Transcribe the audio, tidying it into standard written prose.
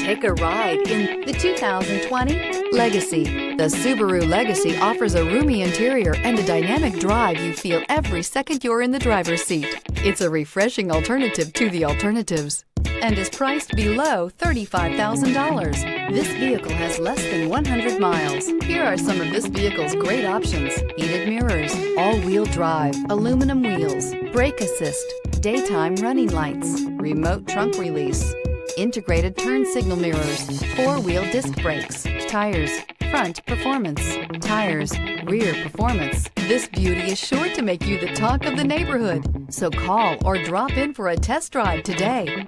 Take a ride in the 2020 Legacy. The Subaru Legacy offers a roomy interior and a dynamic drive you feel every second you're in the driver's seat. It's a refreshing alternative to the alternatives and is priced below $35,000. This vehicle has less than 100 miles. Here are some of this vehicle's great options: heated mirrors, all-wheel drive, aluminum wheels, brake assist, daytime running lights, remote trunk release, integrated turn signal mirrors, four-wheel disc brakes, tires, front performance, tires, rear performance. This beauty is sure to make you the talk of the neighborhood. So call or drop in for a test drive today.